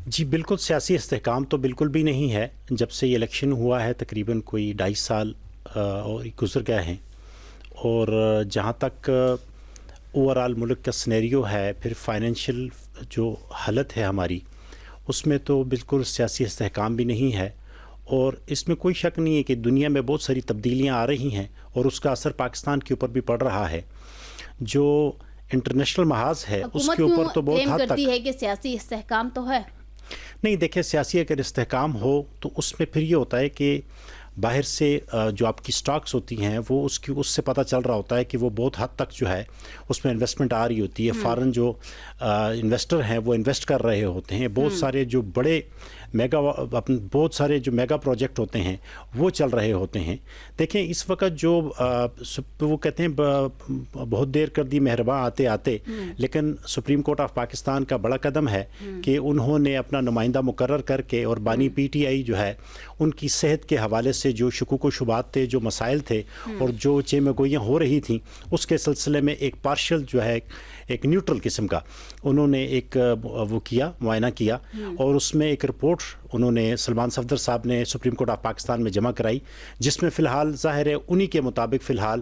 جی بالکل، سیاسی استحکام تو بالکل بھی نہیں ہے. جب سے یہ الیکشن ہوا ہے تقریباً کوئی 2.5 سال اور گزر گئے ہیں، اور جہاں تک اوور آل ملک کا سنیریو ہے، پھر فائنینشیل جو حالت ہے ہماری، اس میں تو بالکل سیاسی استحکام بھی نہیں ہے. اور اس میں کوئی شک نہیں ہے کہ دنیا میں بہت ساری تبدیلیاں آ رہی ہیں اور اس کا اثر پاکستان کے اوپر بھی پڑ رہا ہے. جو انٹرنیشنل محاذ ہے اس کے اوپر تو بہت حد تک کرتی ہے کہ سیاسی استحکام تو ہے. نہیں، دیکھیں، سیاسی اگر استحکام ہو تو اس میں پھر یہ ہوتا ہے کہ باہر سے جو آپ کی سٹاکس ہوتی ہیں وہ اس سے پتہ چل رہا ہوتا ہے کہ وہ بہت حد تک جو ہے اس میں انویسٹمنٹ آ رہی ہوتی ہے. فارن جو انویسٹر ہیں وہ انویسٹ کر رہے ہوتے ہیں. بہت سارے جو بہت سارے جو میگا پروجیکٹ ہوتے ہیں وہ چل رہے ہوتے ہیں. دیکھیں، اس وقت جو وہ کہتے ہیں بہت دیر کر دی مہرباں آتے آتے، لیکن سپریم کورٹ آف پاکستان کا بڑا قدم ہے کہ انہوں نے اپنا نمائندہ مقرر کر کے، اور بانی پی ٹی آئی جو ہے ان کی صحت کے حوالے سے جو شکوک و شبہات تھے، جو مسائل تھے اور جو چیمہ گوئیاں ہو رہی تھیں، اس کے سلسلے میں ایک پارشل جو ہے، ایک نیوٹرل قسم کا انہوں نے ایک وہ کیا، معائنہ کیا، اور اس میں ایک رپورٹ انہوں نے سلمان صفدر صاحب نے سپریم کورٹ آف پاکستان میں جمع کرائی، جس میں فی الحال ظاہر ہے انہی کے مطابق فی الحال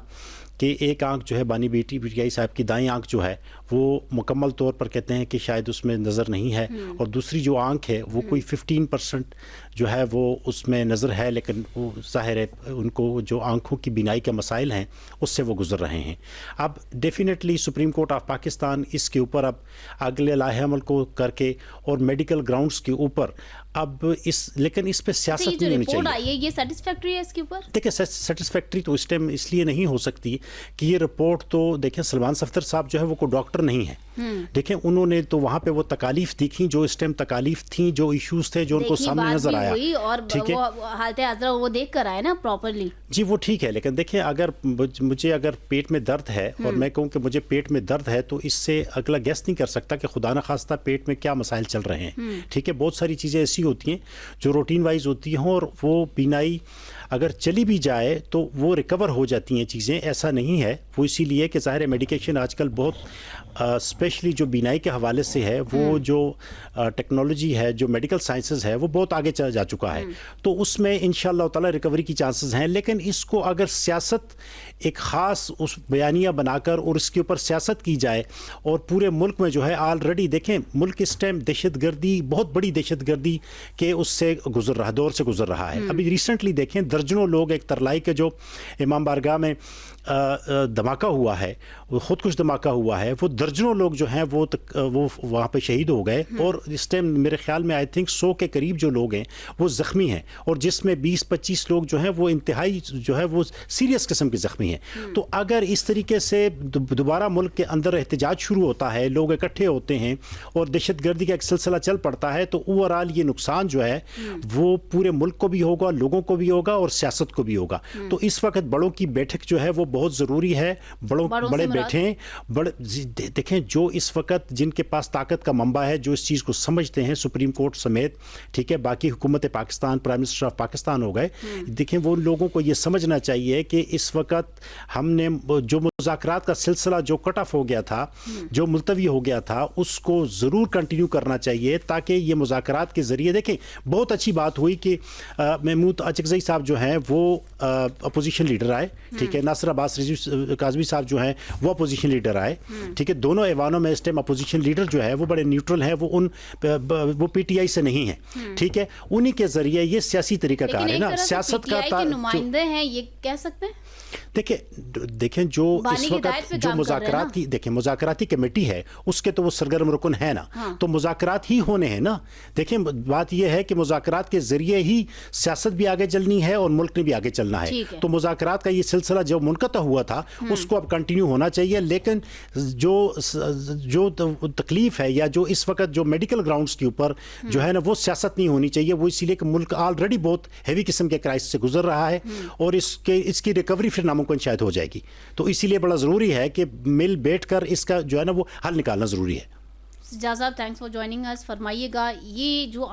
کہ ایک آنکھ جو ہے بانی پی ٹی آئی صاحب کی دائیں آنکھ جو ہے وہ مکمل طور پر کہتے ہیں کہ شاید اس میں نظر نہیں ہے، اور دوسری جو آنکھ ہے وہ کوئی 15% جو ہے وہ اس میں نظر ہے، لیکن وہ ظاہر ہے ان کو جو آنکھوں کی بینائی کے مسائل ہیں اس سے وہ گزر رہے ہیں. اب definitely supreme court of Pakistan اس کے اوپر اب اگلے لائحہ عمل کو کر کے اور میڈیکل گراؤنڈز کے اوپر اب لیکن اس پہ سیاست نہیں ہونی چاہیے. رپورٹ آئی ہے یہ سیٹسفیکٹری ہے اس کے اوپر؟ دیکھیں، سیٹسفیکٹری تو اس ٹائم اس لیے نہیں ہو سکتی کہ یہ رپورٹ تو دیکھیں سلمان صفدر صاحب جو ہے وہ کوئی ڈاکٹر نہیں ہے. دیکھیں، انہوں نے تو وہاں پہ وہ تکالیف دیکھیں جو اس ٹائم تکالیف تھیں، جو ایشوز تھے، جو ان کو سامنے نظر آیا. اور حالت حاضرہ وہ دیکھ کر آئے نا پراپرلی. جی وہ ٹھیک ہے، لیکن دیکھیں اگر مجھے پیٹ میں درد ہے اور میں کہوں کہ مجھے پیٹ میں درد ہے، تو اس سے اگلا گیس نہیں کر سکتا کہ خدا نخواستہ پیٹ میں کیا مسائل چل رہے ہیں. ٹھیک ہے، بہت ساری چیزیں ایسی ہوتی ہیں جو روٹین وائز ہوتی ہیں، اور وہ بینائی اگر چلی بھی جائے تو وہ ریکور ہو جاتی ہیں چیزیں. ایسا نہیں ہے، وہ اسی لیے کہ ظاہر میڈیکیشن آج کل بہت اسپیشلی جو بینائی کے حوالے سے ہے، وہ جو ٹیکنالوجی ہے، جو میڈیکل سائنسز ہے، وہ بہت آگے چلا جا چکا ہے. تو اس میں انشاءاللہ تعالی ریکوری کی چانسز ہیں. لیکن اس کو اگر سیاست ایک خاص اس بیانیہ بنا کر اور اس کے اوپر سیاست کی جائے، اور پورے ملک میں جو ہے آلریڈی دیکھیں ملک اس ٹائم دہشت گردی، بہت بڑی دہشت گردی کے اس سے دور سے گزر رہا ہے. ابھی ریسنٹلی دیکھیں درجنوں لوگ، ایک ترلائی کے جو امام بارگاہ میں دھماکہ ہوا ہے، خود کش دھماکہ ہوا ہے، وہ درجنوں لوگ جو ہیں وہ وہاں پہ شہید ہو گئے. اور اس ٹائم میرے خیال میں 100 کے قریب جو لوگ ہیں وہ زخمی ہیں، اور جس میں 20-25 لوگ جو ہیں وہ انتہائی جو ہے وہ سیریس قسم کے زخمی ہیں. تو اگر اس طریقے سے دوبارہ ملک کے اندر احتجاج شروع ہوتا ہے، لوگ اکٹھے ہوتے ہیں اور دہشت گردی کا ایک سلسلہ چل پڑتا ہے، تو اوور آل یہ نقصان جو ہے وہ پورے ملک کو بھی ہوگا، لوگوں کو بھی ہوگا، اور سیاست کو بھی ہوگا. تو اس وقت بڑوں کی بیٹھک جو ہے وہ بہت ضروری ہے. بڑے بیٹھیں، دیکھیں جو اس وقت جن کے پاس طاقت کا منبع ہے، جو اس چیز کو سمجھتے ہیں، سپریم کورٹ سمیت، ٹھیک ہے، باقی حکومت Pakistan, prime minister of Pakistan ہو گئے. دیکھیں وہ لوگوں کو یہ سمجھنا چاہیے کہ اس وقت ہم نے جو مذاکرات کا سلسلہ جو کٹ آف ہو گیا تھا، جو ملتوی ہو گیا تھا، اس کو ضرور کنٹینیو کرنا چاہیے، تاکہ یہ مذاکرات کے ذریعے دیکھیں بہت اچھی بات ہوئی کہ محمود اچکزئی صاحب جو ہیں وہ اپوزیشن لیڈر آئے. ٹھیک ہے، ناصر عباس کاظمی صاحب جو ہیں وہ اپوزیشن لیڈر آئے. ٹھیک ہے، دونوں ایوانوں میں اس ٹائم اپوزیشن لیڈر جو ہے وہ بڑے نیوٹرل ہیں، وہ پی ٹی آئی سے نہیں ہیں. ٹھیک ہے، انہی کے ذریعے یہ سیاسی طریقہ کار ہے نا، سیاست کا نمائندے ہیں، یہ کہہ سکتے ہیں. دیکھیں جو اس وقت جو مذاکرات کی مذاکراتی کمیٹی ہے، اس کے تو وہ سرگرم رکن ہے نا، تو مذاکرات ہی ہونے ہیں نا. دیکھیں بات یہ ہے کہ مذاکرات کے ذریعے ہی سیاست بھی آگے چلنی ہے اور ملک نے بھی آگے چلنا ہے. تو مذاکرات کا یہ سلسلہ جو منقطع ہوا تھا اس کو اب کنٹینیو ہونا چاہیے. لیکن جو تکلیف ہے، یا جو اس وقت جو میڈیکل گراؤنڈز کے اوپر جو ہے نا، وہ سیاست نہیں ہونی چاہیے. وہ اسی لیے کہ ملک آلریڈی بہت ہیوی قسم کے کرائسس سے گزر رہا ہے، اور اس کی ریکوری پھر ناممکن شاید ہو جائے گی. تو اسی لیے بڑا ضروری ہے کہ مل بیٹھ کر اس کا جو ہے نا وہ حل نکالنا ضروری ہے. سجاد صاحب، تھینکس فار جوائننگ اس. فرمائیے گا، یہ جو